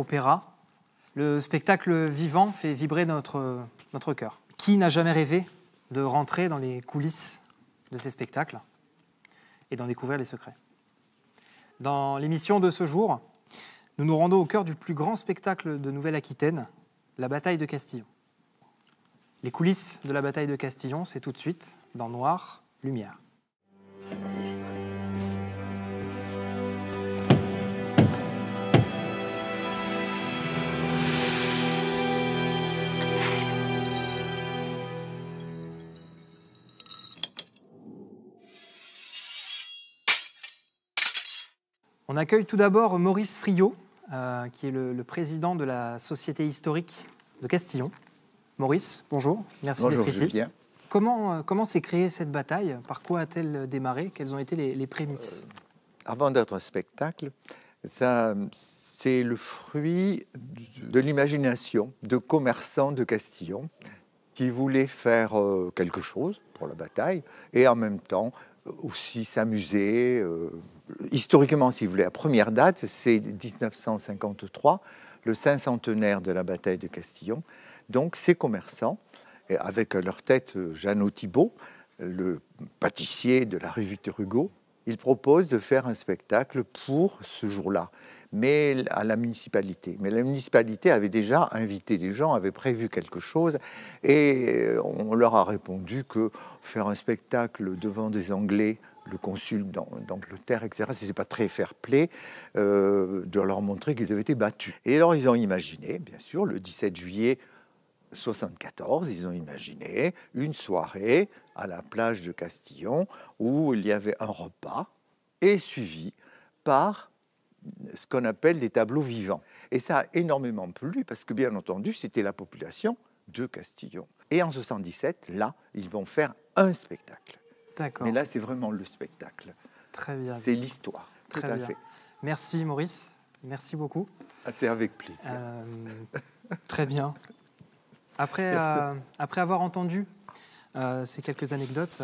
opéra, le spectacle vivant fait vibrer notre cœur. Qui n'a jamais rêvé de rentrer dans les coulisses de ces spectacles et d'en découvrir les secrets? Dans l'émission de ce jour, nous nous rendons au cœur du plus grand spectacle de Nouvelle-Aquitaine, la bataille de Castillon. Les coulisses de la bataille de Castillon, c'est tout de suite dans Noir, Lumière. On accueille tout d'abord Maurice Friot, qui est le président de la Société historique de Castillon. Maurice, bonjour, merci d'être ici. Julien. Comment s'est créée cette bataille? Par quoi a-t-elle démarré? Quelles ont été les prémices? Avant d'être un spectacle, c'est le fruit de l'imagination de commerçants de Castillon qui voulaient faire quelque chose pour la bataille et en même temps aussi s'amuser. Historiquement, si vous voulez, la première date, c'est 1953, le 500e de la bataille de Castillon. Donc, ces commerçants, avec à leur tête Jeannot Thibault, le pâtissier de la rue Victor Hugo, ils proposent de faire un spectacle pour ce jour-là, mais à la municipalité. Mais la municipalité avait déjà invité des gens, avait prévu quelque chose, et on leur a répondu que faire un spectacle devant des Anglais, le consul d'Angleterre, etc., ce n'est pas très fair-play de leur montrer qu'ils avaient été battus. Et alors, ils ont imaginé, bien sûr, le 17 juillet 1974, ils ont imaginé une soirée à la plage de Castillon où il y avait un repas et suivi par ce qu'on appelle des tableaux vivants. Et ça a énormément plu parce que, bien entendu, c'était la population de Castillon. Et en 1977, là, ils vont faire un spectacle. D'accord. Mais là, c'est vraiment le spectacle. Très bien. C'est l'histoire. Très tout à bien. fait. Merci Maurice, merci beaucoup. C'est avec plaisir. Très bien. Après avoir entendu ces quelques anecdotes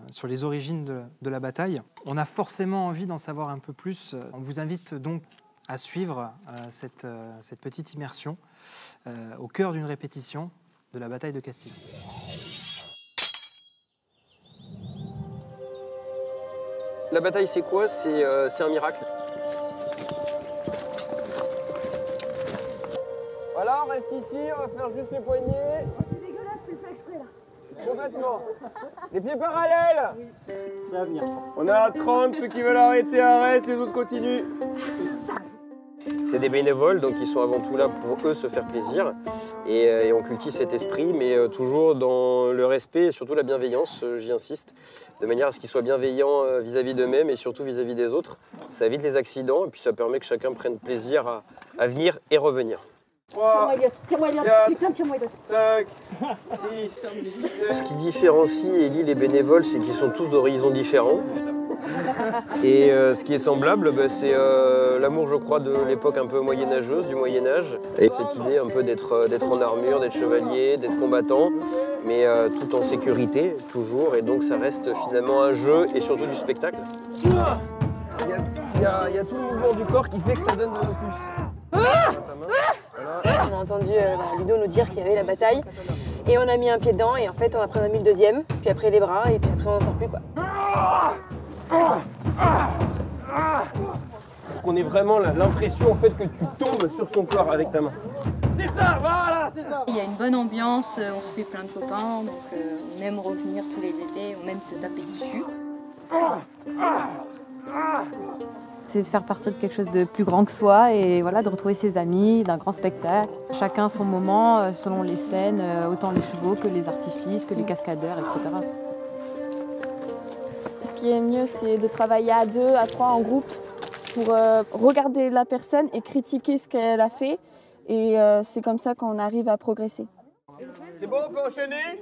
sur les origines de la bataille, on a forcément envie d'en savoir un peu plus. On vous invite donc à suivre cette petite immersion au cœur d'une répétition de la bataille de Castillon. La bataille, c'est quoi? C'est un miracle. Voilà, on reste ici, on va faire juste les poignets. C'est dégueulasse, tu le fais exprès là. Complètement. Les pieds parallèles. Oui. Ça va venir. On est à 30, ceux qui veulent arrêter, arrêtent, les autres continuent. C'est des bénévoles, donc ils sont avant tout là pour eux se faire plaisir. Et on cultive cet esprit, mais toujours dans le respect et surtout la bienveillance, j'y insiste, de manière à ce qu'ils soient bienveillants vis-à-vis d'eux-mêmes et surtout vis-à-vis des autres. Ça évite les accidents et puis ça permet que chacun prenne plaisir à venir et revenir. 3, tire-moi Elliot, putain, tire-moi Elliot. 5, 6, Ce qui différencie et lie les bénévoles, c'est qu'ils sont tous d'horizons différents. Et ce qui est semblable, c'est l'amour, je crois, de l'époque un peu moyenâgeuse, du Moyen-Âge. Et cette idée un peu d'être en armure, d'être chevalier, d'être combattant, mais tout en sécurité, toujours. Et donc ça reste finalement un jeu et surtout du spectacle. Il y a tout le mouvement du corps qui fait que ça donne de l'impulse. On a entendu Ludo nous dire qu'il y avait la bataille et on a mis un pied dedans et en fait après on a mis le deuxième, puis après les bras et puis après on n'en sort plus quoi. Qu'on ait vraiment l'impression en fait que tu tombes sur son corps avec ta main. C'est ça, voilà, c'est ça. Il y a une bonne ambiance, on se fait plein de copains, donc on aime revenir tous les étés, on aime se taper dessus. C'est de faire partie de quelque chose de plus grand que soi et voilà, de retrouver ses amis, d'un grand spectacle. Chacun son moment, selon les scènes, autant les chevaux que les artifices, que les cascadeurs, etc. Ce qui est mieux, c'est de travailler à 2, à 3 en groupe pour regarder la personne et critiquer ce qu'elle a fait. Et c'est comme ça qu'on arrive à progresser. C'est bon, on peut enchaîner ?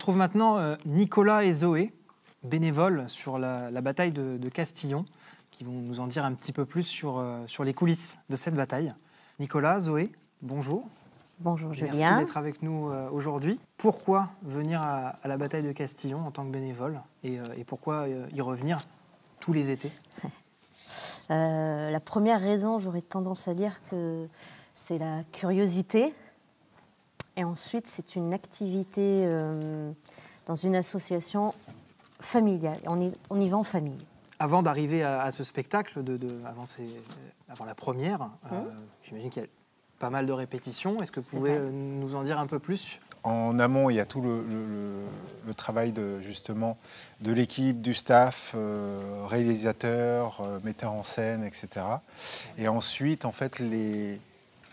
retrouve maintenant Nicolas et Zoé, bénévoles sur la bataille de Castillon, qui vont nous en dire un petit peu plus sur les coulisses de cette bataille. Nicolas, Zoé, bonjour. Bonjour Julien. Merci d'être avec nous aujourd'hui. Pourquoi venir à la bataille de Castillon en tant que bénévole et pourquoi y revenir tous les étés? La première raison, j'aurais tendance à dire que c'est la curiosité. Et ensuite, c'est une activité dans une association familiale. On y va en famille. Avant d'arriver à ce spectacle, avant la première, j'imagine qu'il y a pas mal de répétitions. Est-ce que vous pouvez nous en dire un peu plus? En amont, il y a tout le travail justement de l'équipe, du staff, réalisateur, metteur en scène, etc. Et ensuite, en fait, les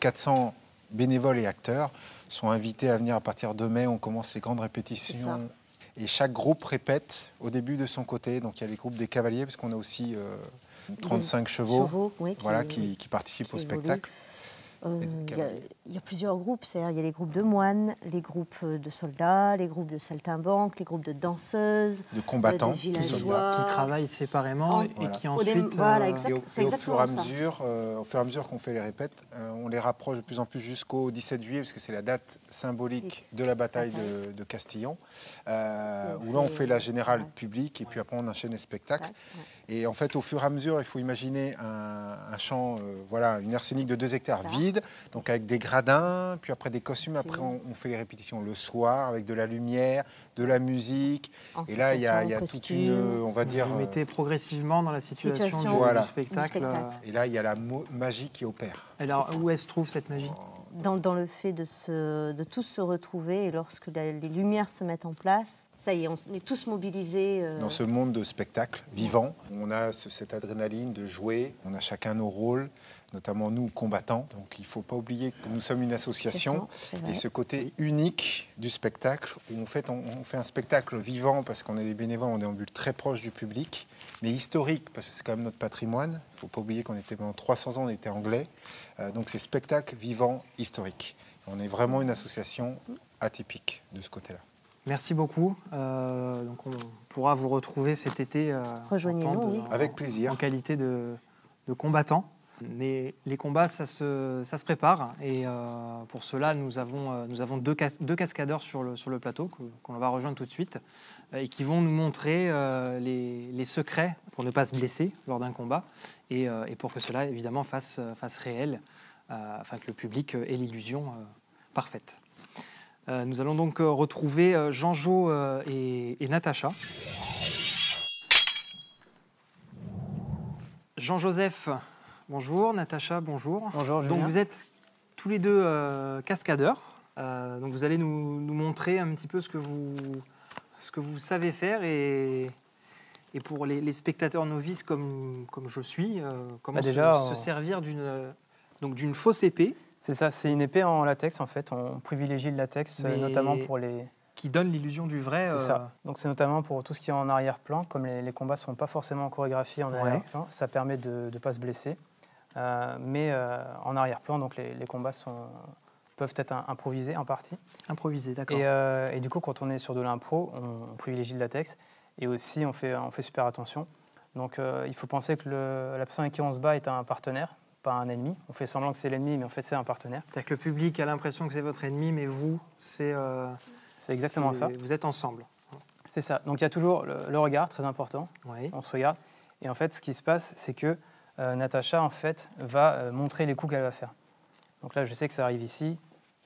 400 bénévoles et acteurs sont invités à venir à partir de mai. On commence les grandes répétitions. Et chaque groupe répète au début de son côté. Donc il y a les groupes des cavaliers, parce qu'on a aussi 35 chevaux qui participent au spectacle. Il y a plusieurs groupes, c'est-à-dire il y a les groupes de moines, les groupes de soldats, les groupes de saltimbanques, les groupes de danseuses, de combattants, de villageois, qui travaillent séparément et qui ensuite... c'est exactement ça. Au fur et à mesure qu'on fait les répètes, on les rapproche de plus en plus jusqu'au 17 juillet, parce que c'est la date symbolique de la bataille de Castillon, où là on fait la générale publique et puis après on enchaîne les spectacles. Et en fait, au fur et à mesure, il faut imaginer un champ, une aire scénique de 2 hectares vide, donc avec des gradins, puis après des costumes. Après, on fait les répétitions le soir avec de la lumière, de la musique. Et là, il y a toute une, on va dire... Vous mettez progressivement dans la situation du spectacle. Et là, il y a la magie qui opère. Alors, où est-ce trouve cette magie? Dans le fait de tous se retrouver, et lorsque les lumières se mettent en place, ça y est, on est tous mobilisés. Dans ce monde de spectacle vivant, on a cette adrénaline de jouer, on a chacun nos rôles, notamment nous combattants. Donc il ne faut pas oublier que nous sommes une association. Et ce côté unique du spectacle, où on fait un spectacle vivant parce qu'on est des bénévoles, on déambule très proche du public, mais historique parce que c'est quand même notre patrimoine. Il ne faut pas oublier qu'on était pendant 300 ans, on était anglais. Donc c'est spectacle vivant historique. On est vraiment une association atypique de ce côté-là. Merci beaucoup. Donc on pourra vous retrouver cet été avec plaisir. En qualité de combattant. Mais les combats, ça se prépare. Et pour cela, nous avons deux cascadeurs sur le plateau qu'on va rejoindre tout de suite et qui vont nous montrer les secrets pour ne pas se blesser lors d'un combat et pour que cela, évidemment, fasse réel, afin que le public ait l'illusion parfaite. Nous allons donc retrouver Jean-Jo et Natacha. Jean-Joseph, bonjour. Natacha, bonjour. Bonjour, Julien. Donc vous êtes tous les deux cascadeurs. Donc vous allez nous montrer un petit peu ce que vous savez faire et pour les spectateurs novices comme je suis, comment se servir d'une fausse épée. C'est ça, c'est une épée en latex en fait. On privilégie le latex notamment pour les... Qui donne l'illusion du vrai. C'est ça. Donc c'est notamment pour tout ce qui est en arrière-plan. Comme les combats ne sont pas forcément chorégraphiés en arrière-plan, ça permet de ne pas se blesser. Mais en arrière-plan, donc les combats peuvent être improvisés en partie. Improvisés, d'accord. Et du coup, quand on est sur de l'impro, on privilégie le latex. Et aussi, on fait super attention. Donc il faut penser que la personne avec qui on se bat est un partenaire, pas un ennemi. On fait semblant que c'est l'ennemi, mais en fait, c'est un partenaire. C'est-à-dire que le public a l'impression que c'est votre ennemi, mais vous, c'est exactement ça. Vous êtes ensemble. C'est ça. Donc, il y a toujours le regard, très important. Oui. On se regarde. Et en fait, ce qui se passe, c'est que Natacha, en fait, va montrer les coups qu'elle va faire. Donc là, je sais que ça arrive ici.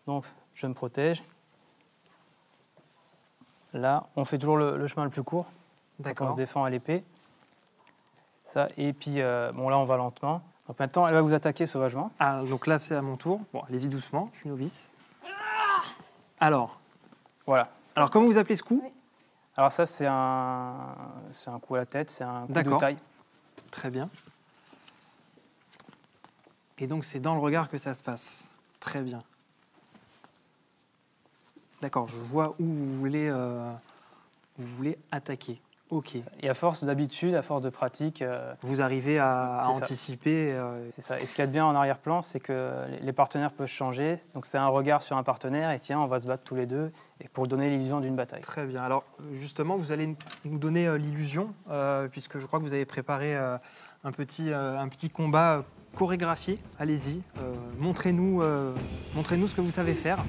Donc, je me protège. Là, on fait toujours le chemin le plus court. D'accord. On se défend à l'épée. Ça. Et puis, là, on va lentement. Donc maintenant, elle va vous attaquer sauvagement. Ah, donc là, c'est à mon tour. Bon, allez-y doucement, je suis novice. Alors, voilà. Alors, comment vous appelez ce coup? Alors ça, c'est un coup à la tête, c'est un coup de taille. Très bien. Et donc, c'est dans le regard que ça se passe. Très bien. D'accord, je vois où vous voulez attaquer. Ok. Et à force d'habitude, à force de pratique... vous arrivez à anticiper. C'est ça. Et ce qu'il y a de bien en arrière-plan, c'est que les partenaires peuvent changer. Donc c'est un regard sur un partenaire et tiens, on va se battre tous les deux et pour donner l'illusion d'une bataille. Très bien. Alors justement, vous allez nous donner l'illusion, puisque je crois que vous avez préparé un petit combat chorégraphié. Allez-y, montrez-nous ce que vous savez faire.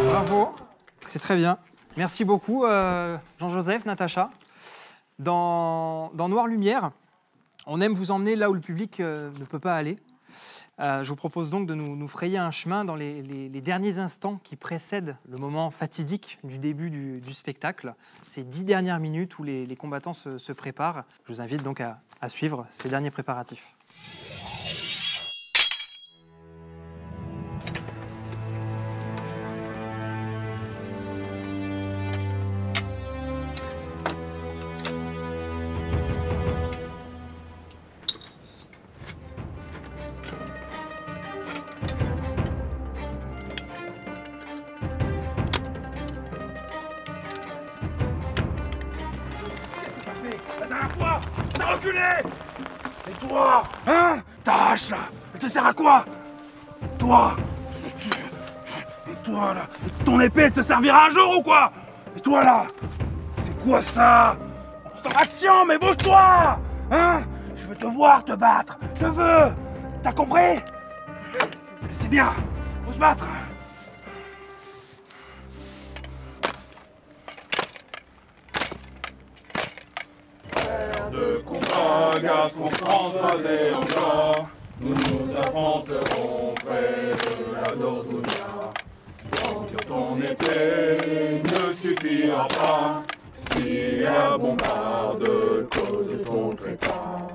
Bravo, c'est très bien. Merci beaucoup Jean-Joseph, Natacha. Dans Noire Lumière, on aime vous emmener là où le public ne peut pas aller. Je vous propose donc de nous frayer un chemin dans les derniers instants qui précèdent le moment fatidique du début du spectacle. Ces 10 dernières minutes où les combattants se préparent. Je vous invite donc à suivre ces derniers préparatifs. La dernière fois, t'as reculé! Et toi, hein? Ta hache là, elle te sert à quoi? Toi! Et toi là, ton épée elle te servira un jour ou quoi? Et toi là, c'est quoi ça? C'est en action, mais bouge-toi! Hein? Je veux te voir te battre, je veux! T'as compris? C'est bien, faut se battre! De combat, Gaston, François et encore, nous nous affronterons près de la Dordogne. Ton épée ne suffira pas si la bombarde cause ton trépas.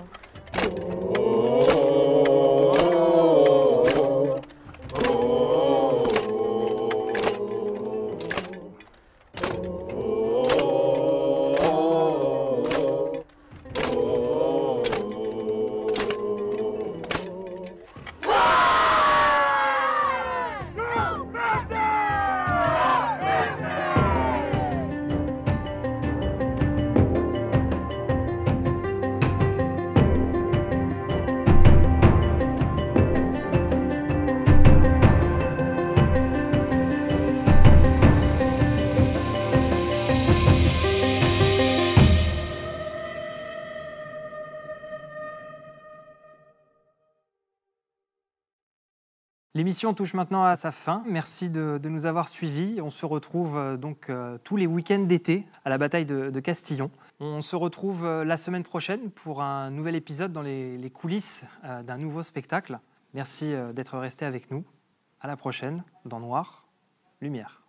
L'émission touche maintenant à sa fin. Merci de nous avoir suivis. On se retrouve donc tous les week-ends d'été à la bataille de Castillon. On se retrouve la semaine prochaine pour un nouvel épisode dans les coulisses d'un nouveau spectacle. Merci d'être restés avec nous. À la prochaine dans Noire Lumière.